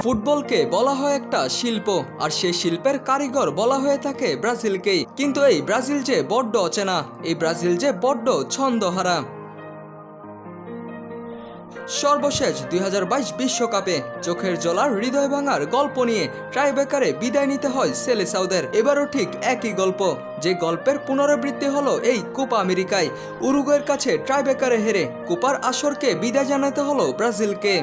ফুটবলকে বলা হয় একটা শিল্প, আর সেই শিল্পের কারিগর বলা হয়ে থাকে ব্রাজিলকেই। কিন্তু এই ব্রাজিল যে বড্ড অচেনা, এই ব্রাজিল যে বড্ড ছন্দহারা। সর্বশেষ 2022 বিশ্বকাপে চোখের জলার হৃদয় ভাঙার গল্প নিয়ে টাইব্রেকারে বিদায় নিতে হয় সেলেসাওদের। এবারও ঠিক একই গল্প, যে গল্পের পুনরাবৃত্তি হলো এই কোপা আমেরিকায়। উরুগুয়ের কাছে টাইব্রেকারে হেরে কোপার আসরকে বিদায় জানাতে হলো ব্রাজিলকে।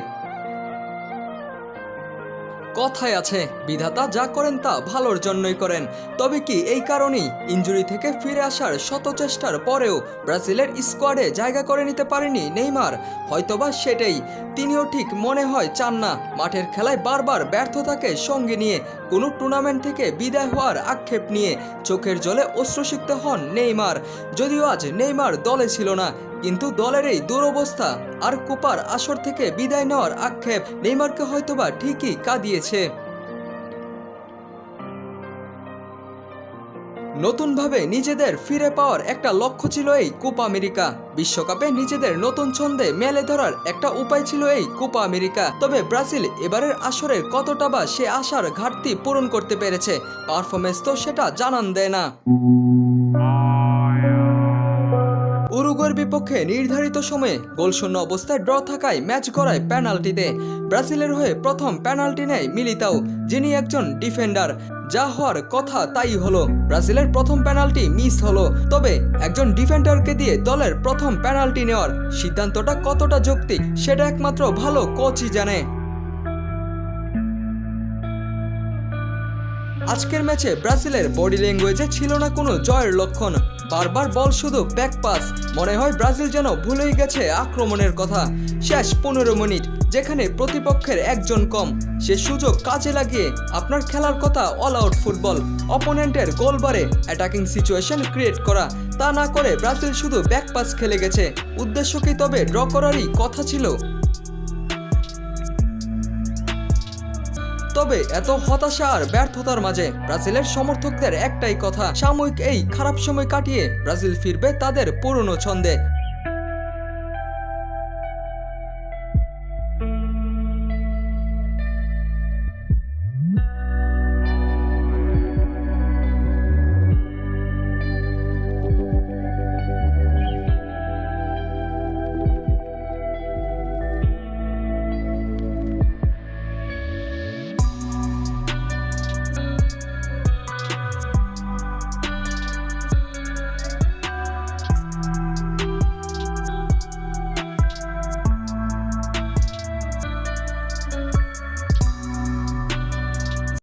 কথায় আছে, বিধাতা যা করেন তা ভালোর জন্যই করেন। তবে কি এই কারণেই ইনজুরি থেকে ফিরে আসার শত চেষ্টার পরেও ব্রাজিলের স্কোয়াডে জায়গা করে নিতে পারেনি নেইমার? হয়তোবা সেটাই, তিনিও ঠিক মনে হয় চান না মাঠের খেলায় বারবার ব্যর্থতাকে সঙ্গে নিয়ে কোনো টুর্নামেন্ট থেকে বিদায় হওয়ার আক্ষেপ নিয়ে চোখের জলে অশ্রুসিক্ত হন নেইমার। যদিও আজ নেইমার দলে ছিল না, কিন্তু দলের এই দুরবস্থা আর কোপার আসর থেকে বিদায় নেওয়ার আক্ষেপ নেইমারকে হয়তোবা ঠিকই কাঁদিয়েছে। নতুনভাবে নিজেদের ফিরে পাওয়ার একটা লক্ষ্য ছিল এই কোপা আমেরিকা। বিশ্বকাপে নিজেদের নতুন ছন্দে মেলে ধরার একটা উপায় ছিল এই কোপা আমেরিকা। তবে ব্রাজিল এবারের আসরের কতটা বা সে আশার ঘাটতি পূরণ করতে পেরেছে, পারফরমেন্স তো সেটা জানান দেয় না। উরুগুয়ের বিপক্ষে নির্ধারিত সময়ে গোলশূন্য অবস্থায় ড্র থাকায় ম্যাচ গড়ায় পেনাল্টিতে। ব্রাজিলের হয়ে প্রথম পেনাল্টি নেয় মিলিতাও, যিনি একজন ডিফেন্ডার। যা হওয়ার কথা তাই হলো, ব্রাজিলের প্রথম পেনাল্টি মিস হলো। তবে একজন ডিফেন্ডারকে দিয়ে দলের প্রথম পেনাল্টি নেওয়ার সিদ্ধান্তটা কতটা যৌক্তিক সেটা একমাত্র ভালো কোচই জানে। আজকের ম্যাচে ব্রাজিলের বডি ল্যাঙ্গুয়েজে ছিল না কোনো জয়ের লক্ষণ। বারবার বল শুধু ব্যাক পাস, মনে হয় ব্রাজিল যেন ভুলেই গেছে আক্রমণের কথা। শেষ 15 মিনিট, যেখানে প্রতিপক্ষের একজন কম, সে সুযোগ কাজে লাগিয়ে আপনার খেলার কথা অল আউট ফুটবল, অপোনেন্টের গোল বারে অ্যাটাকিং সিচুয়েশন ক্রিয়েট করা। তা না করে ব্রাজিল শুধু ব্যাক পাস খেলে গেছে। উদ্দেশ্য কি তবে ড্র করারই কথা ছিল? তবে এত হতাশা আর ব্যর্থতার মাঝে ব্রাজিলের সমর্থকদের একটাই কথা, সাময়িক এই খারাপ সময় কাটিয়ে ব্রাজিল ফিরবে তাদের পুরনো ছন্দে।